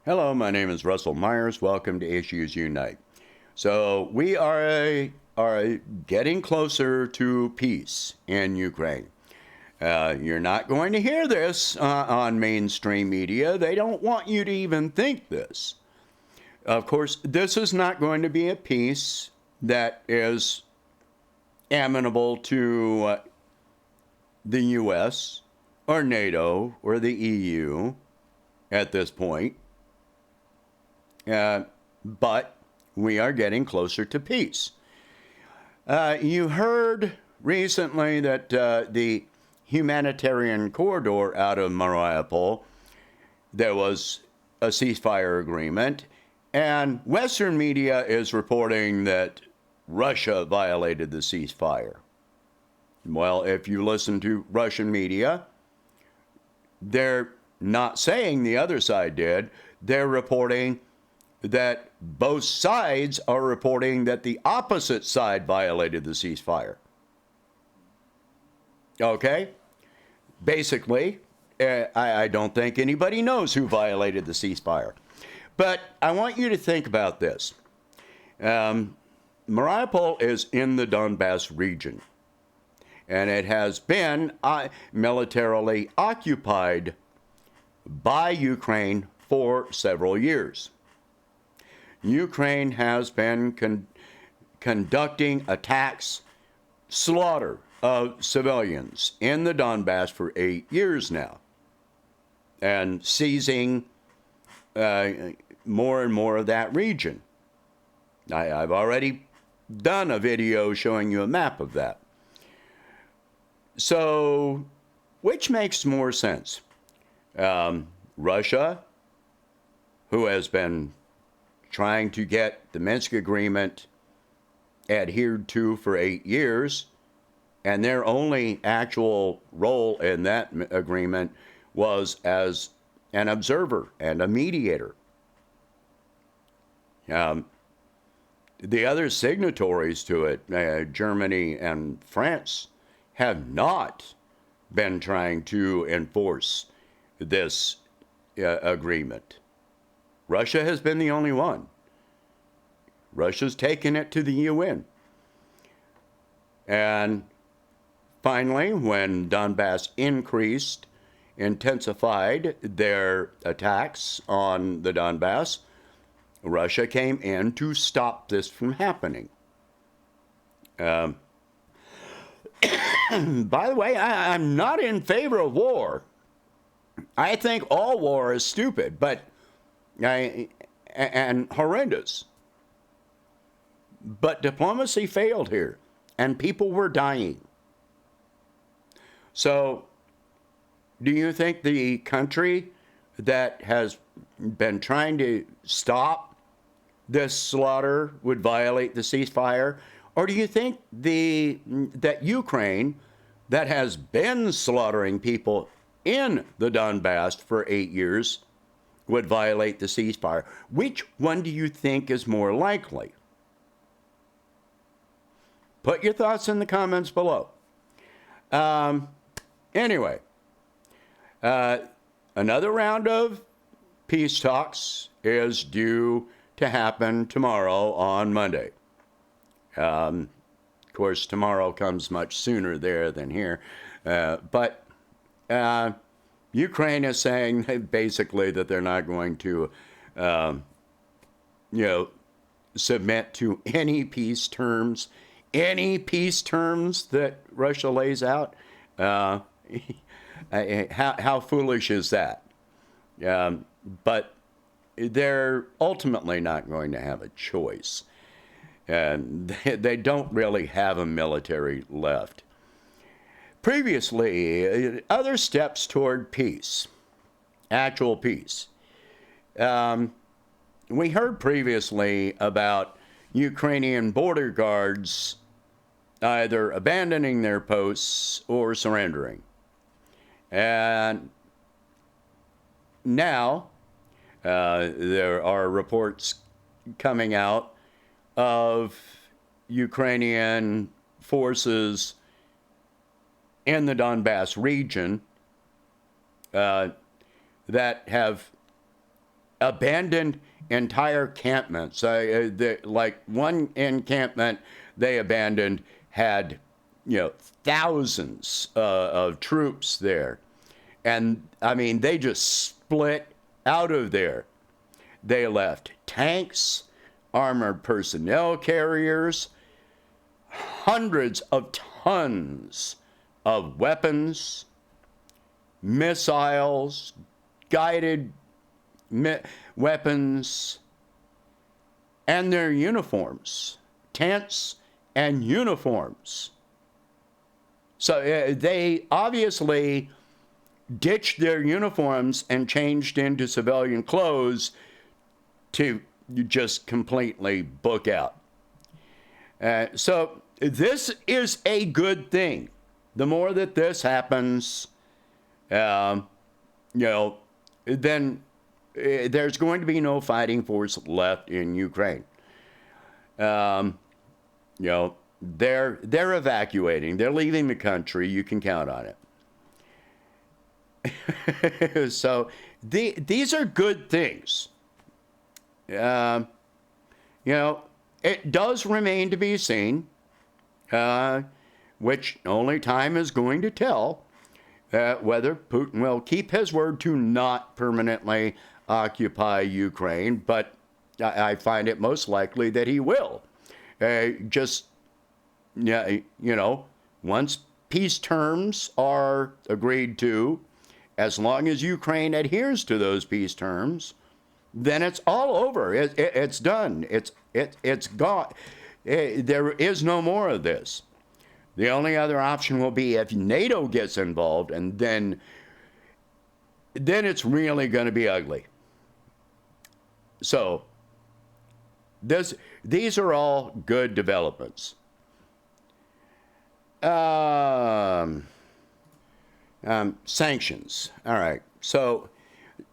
Hello, my name is Russell Myers. Welcome to Issues Unite. So we are getting closer to peace in Ukraine. You're not going to hear this on mainstream media. They don't want you to even think this. Of course, this is not going to be a peace that is amenable to the U.S. or NATO or the EU at this point. But we are getting closer to peace. You heard recently that the Humanitarian corridor out of Mariupol, there was a ceasefire agreement, and Western media is reporting that Russia violated the ceasefire. Well, if you listen to Russian media, they're not saying the other side did. They're reporting that both sides are reporting that the opposite side violated the ceasefire. Okay? Basically, I don't think anybody knows who violated the ceasefire. But I want you to think about this. Mariupol is in the Donbass region, and it has been militarily occupied by Ukraine for several years. Ukraine has been conducting attacks, slaughter of civilians in the Donbass for 8 years now, and seizing more and more of that region. I've already done a video showing you a map of that. So, which makes more sense? Russia, who has been trying to get the Minsk agreement adhered to for 8 years, and their only actual role in that agreement was as an observer and a mediator. The other signatories to it, Germany and France, have not been trying to enforce this agreement. Russia has been the only one. Russia's taken it to the UN. And finally, when Donbass intensified their attacks on the Donbass, Russia came in to stop this from happening. By the way, I'm not in favor of war. I think all war is stupid, and horrendous. But diplomacy failed here, and people were dying. So, do you think the country that has been trying to stop this slaughter would violate the ceasefire? Or do you think that Ukraine, that has been slaughtering people in the Donbass for 8 years, would violate the ceasefire? Which one do you think is more likely? Put your thoughts in the comments below. Anyway, another round of peace talks is due to happen tomorrow on Monday. Of course, tomorrow comes much sooner there than here. But Ukraine is saying basically that they're not going to, submit to any peace terms that Russia lays out. How foolish is that? But they're ultimately not going to have a choice. And they don't really have a military left. Previously, other steps toward peace, actual peace. We heard previously about Ukrainian border guards either abandoning their posts or surrendering. And now there are reports coming out of Ukrainian forces in the Donbass region that have abandoned entire encampments. Like one encampment they abandoned had, thousands of troops there. And I mean, they just split out of there. They left tanks, armored personnel carriers, hundreds of tons of weapons, missiles, guided weapons, and their uniforms, tents and uniforms. So they obviously ditched their uniforms and changed into civilian clothes to just completely book out. So this is a good thing. The more that this happens, then there's going to be no fighting force left in Ukraine. They're evacuating. They're leaving the country. You can count on it. So these are good things. It does remain to be seen, which only time is going to tell, whether Putin will keep his word to not permanently occupy Ukraine, but I find it most likely that he will. Once peace terms are agreed to, as long as Ukraine adheres to those peace terms, then it's all over. It's done. It's gone. There is no more of this. The only other option will be if NATO gets involved, and then it's really going to be ugly. So these are all good developments. Sanctions. All right. So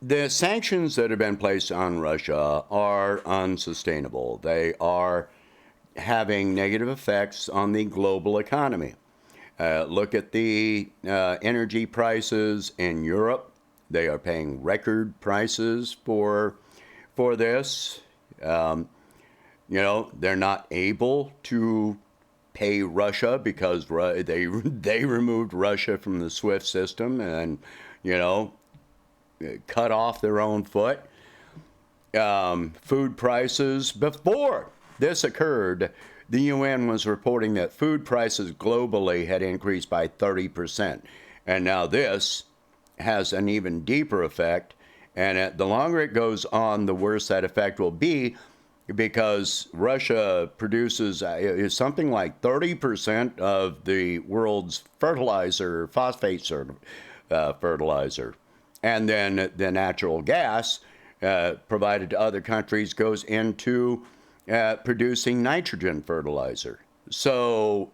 the sanctions that have been placed on Russia are unsustainable. They are having negative effects on the global economy. Look at the energy prices in Europe. They are paying record prices for this. They're not able to pay Russia because they removed Russia from the SWIFT system and, cut off their own foot. Food prices, before this occurred, the UN was reporting that food prices globally had increased by 30%. And now this has an even deeper effect. And the longer it goes on, the worse that effect will be, because Russia produces something like 30% of the world's phosphate fertilizer. And then the natural gas provided to other countries goes into producing nitrogen fertilizer. So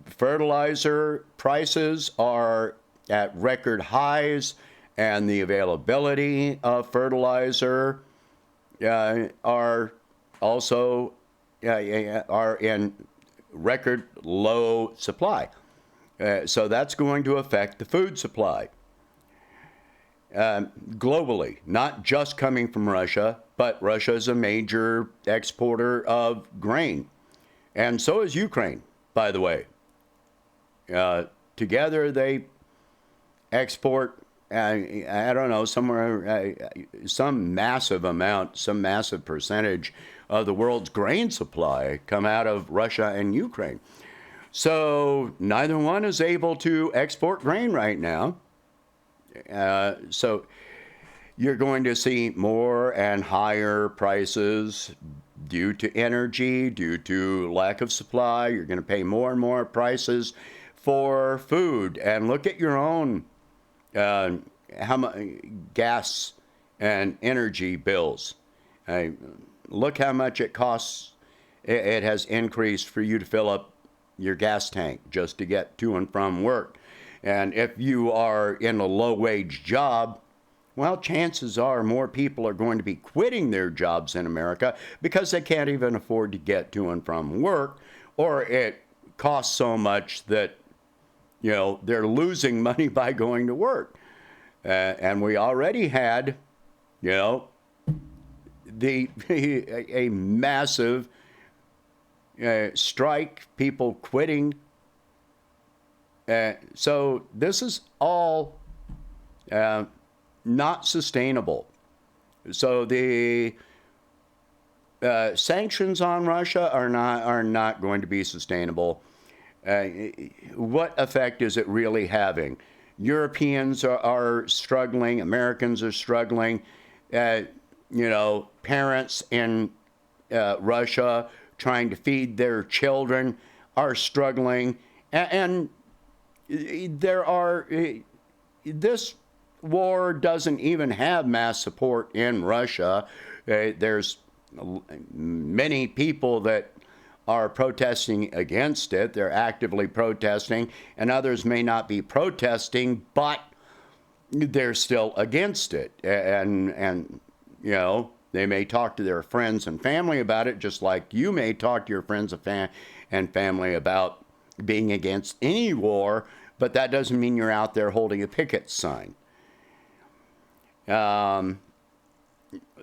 fertilizer prices are at record highs, and the availability of fertilizer are also are in record low supply. So that's going to affect the food supply globally, not just coming from Russia, but Russia is a major exporter of grain. And so is Ukraine, by the way. Together they export, I don't know, somewhere, some massive amount, some massive percentage of the world's grain supply come out of Russia and Ukraine. So neither one is able to export grain right now. So you're going to see more and higher prices due to energy, due to lack of supply. You're going to pay more and more prices for food. And look at your own how much gas and energy bills. Look how much it costs. It has increased for you to fill up your gas tank just to get to and from work. And if you are in a low-wage job, well, chances are more people are going to be quitting their jobs in America because they can't even afford to get to and from work, or it costs so much that, they're losing money by going to work. And we already had You know, a massive strike, people quitting. So this is all not sustainable. So the sanctions on Russia are not going to be sustainable. What effect is it really having? Europeans are struggling. Americans are struggling. Parents in Russia trying to feed their children are struggling. And there are, this war doesn't even have mass support in Russia. There's many people that are protesting against it. They're actively protesting, and others may not be protesting, but they're still against it. And they may talk to their friends and family about it, just like you may talk to your friends and family about being against any war, but that doesn't mean you're out there holding a picket sign.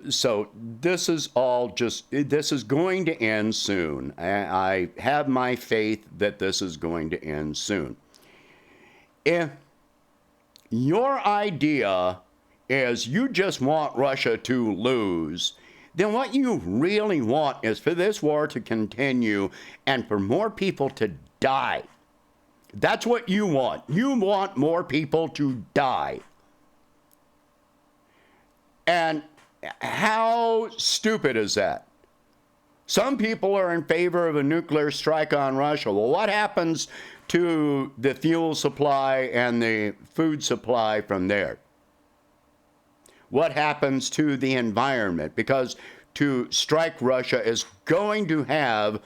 So this is this is going to end soon. I have my faith that this is going to end soon. If your idea is you just want Russia to lose, then what you really want is for this war to continue and for more people to die. That's what you want. You want more people to die. And how stupid is that? Some people are in favor of a nuclear strike on Russia. Well, what happens to the fuel supply and the food supply from there? What happens to the environment? Because to strike Russia is going to have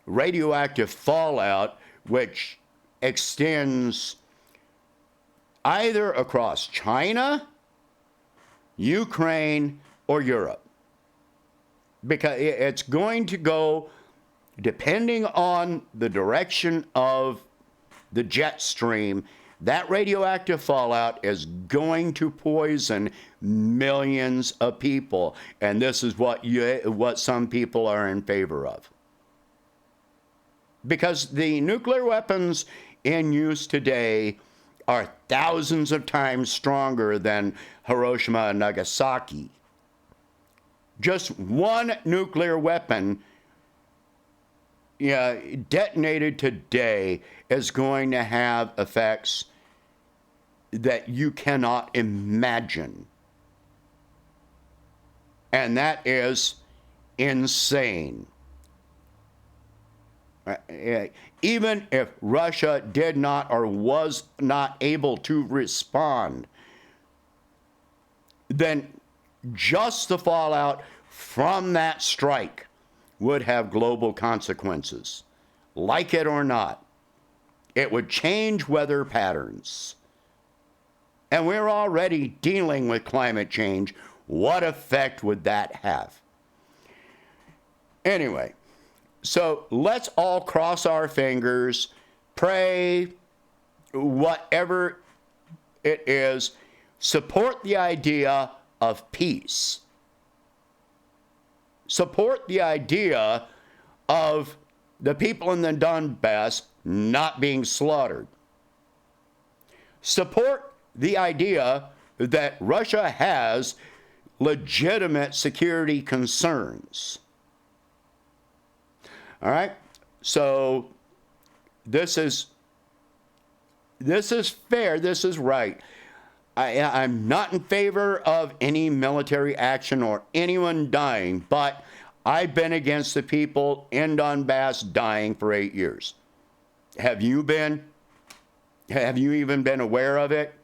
radioactive fallout, which extends either across China, Ukraine, or Europe. Because it's going to go, depending on the direction of the jet stream, that radioactive fallout is going to poison millions of people. And this is what some people are in favor of. Because the nuclear weapons in use today are thousands of times stronger than Hiroshima and Nagasaki. Just one nuclear weapon detonated today is going to have effects that you cannot imagine. And that is insane. Even if Russia did not or was not able to respond, then just the fallout from that strike would have global consequences. Like it or not, it would change weather patterns. And we're already dealing with climate change. What effect would that have? Anyway, so let's all cross our fingers, pray, whatever it is, support the idea of peace. Support the idea of the people in the Donbass not being slaughtered. Support the idea that Russia has legitimate security concerns. All right? So this is fair, this is right. I'm not in favor of any military action or anyone dying, but I've been against the people in Donbass dying for 8 years. Have you been? Have you even been aware of it?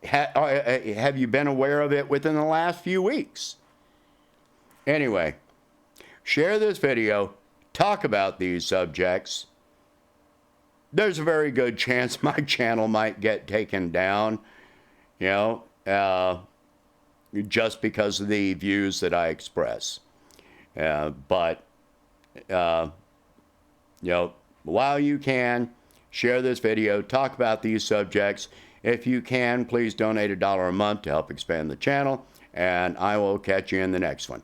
Have you been aware of it within the last few weeks? Anyway, share this video, talk about these subjects. There's a very good chance my channel might get taken down, just because of the views that I express. But while you can, share this video, talk about these subjects. If you can, please donate $1 a month to help expand the channel. and I will catch you in the next one.